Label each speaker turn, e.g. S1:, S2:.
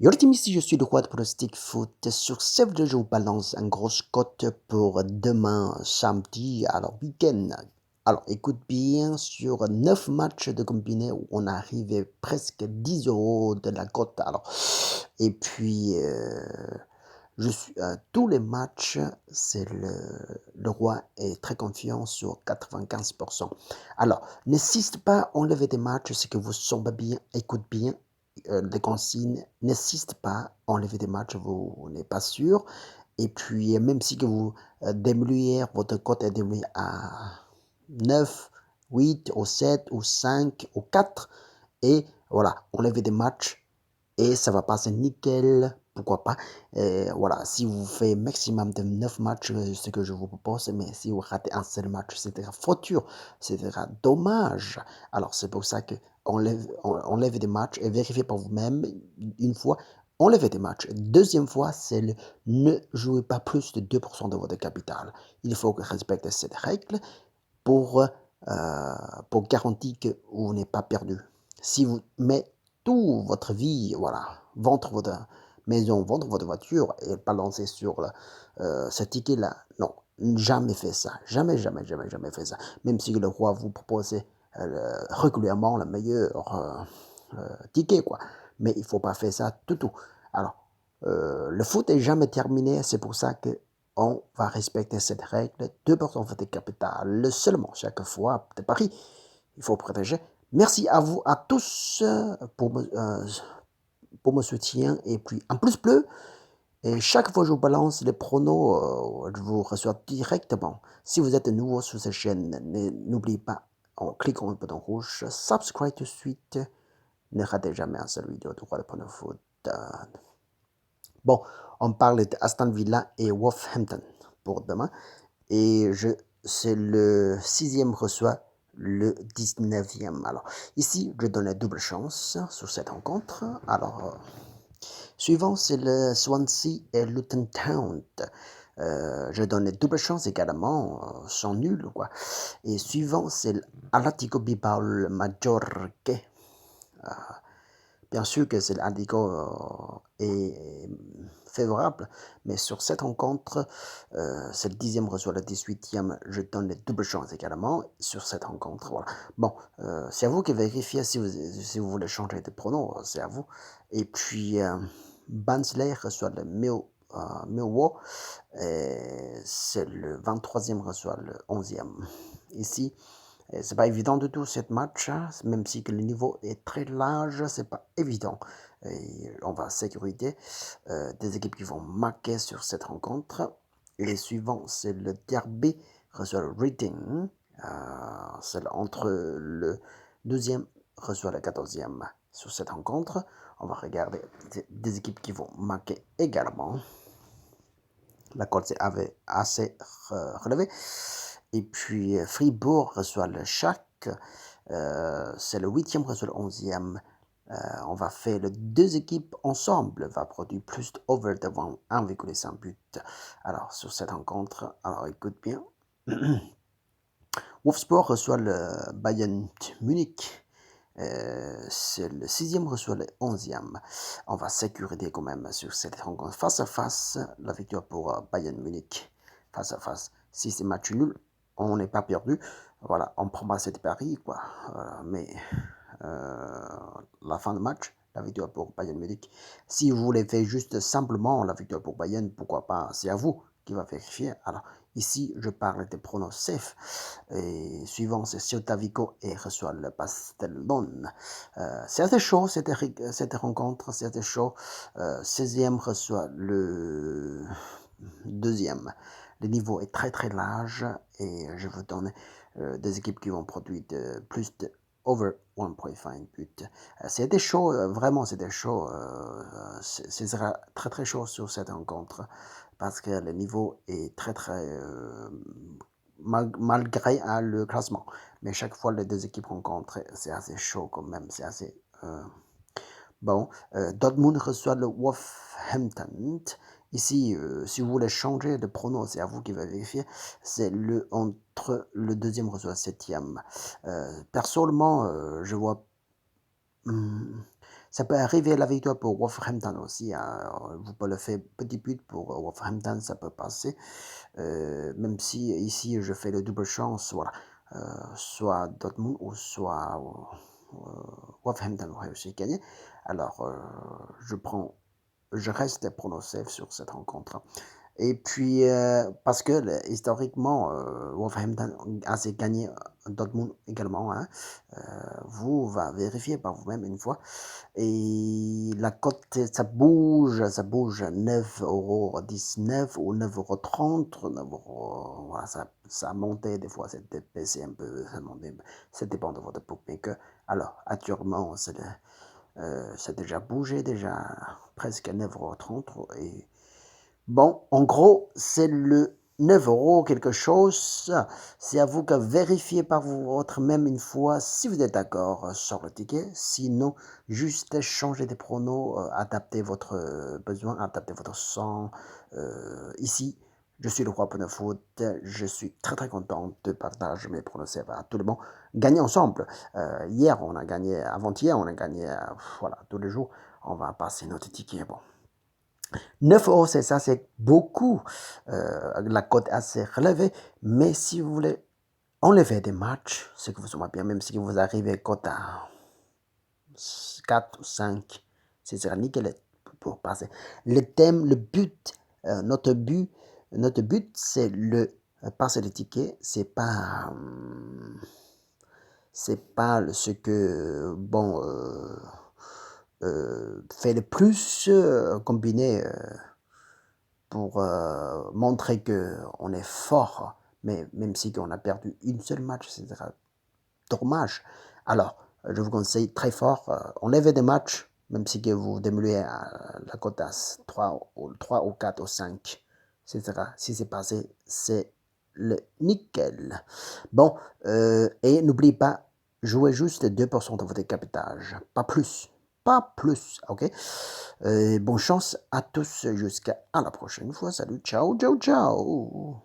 S1: Yo les team, ici je suis le roi de pronostic foot. Sur ce je vous balance un grosse cote pour demain samedi, alors week-end. Alors écoute bien, sur 9 matchs de combiné, on arrive presque 10 euros de la cote. Alors, et puis, je suis à tous les matchs, c'est le roi est très confiant sur 95%. Alors, n'hésite pas à enlever des matchs, c'est que vous semblez bien, écoute bien les consignes, n'hésite pas à enlever des matchs, vous n'êtes pas sûr. Et puis, même si que vous diminuez, votre cote est diminuée à 9, 8, ou 7, ou 5, ou 4, et voilà, enlevez des matchs et ça va passer nickel, pourquoi pas. Voilà, si vous faites maximum de 9 matchs, ce que je vous propose, mais si vous ratez un seul match, c'était faute, c'était dommage. Alors c'est pour ça que enlève des matchs et vérifiez par vous-même une fois. Enlevez des matchs. Deuxième fois, c'est le ne jouez pas plus de 2% de votre capital. Il faut respecter cette règle pour, pour garantir que vous n'êtes pas perdu. Si vous mettez toute votre vie, voilà, vendre votre maison, vendre votre voiture et balancer sur ce ticket-là, non, jamais fait ça. Jamais, jamais, jamais, jamais fait ça. Même si le roi vous propose régulièrement le meilleur ticket, quoi. Mais il ne faut pas faire ça tout, tout. Alors, le foot est jamais terminé, c'est pour ça que on va respecter cette règle, 2% de capital seulement chaque fois de Paris. Il faut protéger. Merci à vous, à tous, pour me soutien. Et puis, en plus, bleu, et chaque fois que je vous balance les pronos, je vous reçois directement. Si vous êtes nouveau sur cette chaîne, n'oubliez pas, en cliquant le bouton rouge, subscribe tout de suite. Ne ratez jamais un seul vidéo de Roi de Prono Foot. Bon, on parle d'Aston Villa et Wolverhampton pour demain. Et c'est le 6e reçoit le 19e. Alors, ici, je donne la double chance sur cette rencontre. Alors, suivant, c'est le Swansea et Luton Town. Je donne double chance également, sans nul, quoi. Et suivant, c'est l'Atletico Bilbao Majorque. Bien sûr que c'est l'Atlético est favorable, mais sur cette rencontre, c'est le 10e reçoit le 18e, je donne les doubles chances également sur cette rencontre. Voilà. Bon, c'est à vous qui vérifiez si vous voulez changer de pronom, c'est à vous. Et puis, Bansley reçoit le Millwall, c'est le 23e reçoit le 11e. Ici, c'est pas évident du tout cette match, hein, même si que le niveau est très large, c'est pas évident. Et on va sécuriser des équipes qui vont marquer sur cette rencontre. Les suivants, c'est le derby reçoit le Reading, c'est entre le 12e reçoit le 14e sur cette rencontre. On va regarder des équipes qui vont marquer également. La cote est assez relevée. Et puis Fribourg reçoit le Schalke. C'est le 8e reçoit le 11e. On va faire les deux équipes ensemble, va produire plus d'over devant 1,5 but. Alors, sur cette rencontre, alors écoute bien. Wolfsburg reçoit le Bayern Munich. C'est le 6e reçoit le 11e. On va sécuriser quand même sur cette rencontre face à face. La victoire pour Bayern Munich face à face. Si c'est match nul, on n'est pas perdu. Voilà, on prend pas cette pari, quoi. Voilà, mais la fin de match, la victoire pour Bayern Munich. Si vous voulez faire juste simplement la victoire pour Bayern, pourquoi pas, c'est à vous qui va vérifier. Alors, ici, je parle des pronos safe. Et suivant, c'est Celta Vigo et reçoit le Barcelone. C'est assez chaud, cette rencontre, c'est assez chaud. 16e reçoit le 2e. Le niveau est très très large et je vous donne des équipes qui vont produire plus de over 1.5 but. C'était chaud, vraiment c'était chaud. Ce sera très très chaud sur cette rencontre parce que le niveau est très très malgré le classement. Mais chaque fois les deux équipes rencontrent, c'est assez chaud quand même, c'est assez bon. Dortmund reçoit le Wolverhampton. Ici, si vous voulez changer de pronom, c'est à vous qui va vérifier. C'est entre le deuxième reçoit le septième. Personnellement, je vois Ça peut arriver la victoire pour Wolverhampton aussi. Hein. Vous pouvez le faire petit but pour Wolverhampton, ça peut passer. Même si ici je fais le double chance, voilà. Soit Dortmund ou soit Wolverhampton aurait aussi gagné. Alors je reste pronostic sur cette rencontre. Et puis, parce que historiquement, Wolverhampton a assez gagné Dortmund également. Hein. Vous va vérifier par vous-même une fois. Et la cote, ça bouge à 9,19 € ou 9,30 €. 9 €, voilà, ça a monté des fois, c'est baissé un peu, ça montait, ça dépend de votre bookmaker. Alors, actuellement, c'est déjà bougé, déjà presque à 9,30 €. Et bon, en gros, c'est le 9 € quelque chose. C'est à vous de vérifier par votre même une fois si vous êtes d'accord sur le ticket. Sinon, juste changer des pronos, adapter votre besoin, adapter votre son. Ici, je suis le roi pour le foot. Je suis très très content de partager mes pronostics à tout le monde. Gagner ensemble. Hier, on a gagné, avant-hier, on a gagné. Voilà, tous les jours, on va passer notre ticket. Bon. 9 €, c'est ça, c'est beaucoup. La cote est assez relevée. Mais si vous voulez enlever des matchs, ce que vous savez bien, même si vous arrivez cote à 4 ou 5, ce sera nickel pour passer. Le thème, le but, notre but, c'est le passer les tickets. C'est pas ce que, bon, fait le plus combiné pour montrer qu'on est fort, mais même si on a perdu une seule match, c'est dommage. Alors, je vous conseille très fort, enlevez des matchs, même si que vous diminuez la cote à 3 ou 4 ou 5, etc. Si c'est passé, c'est le nickel. Bon, et n'oubliez pas, jouez juste 2% de votre capitage, pas plus. Pas plus, ok? Bonne chance à tous jusqu'à la prochaine fois. Salut, ciao, ciao, ciao.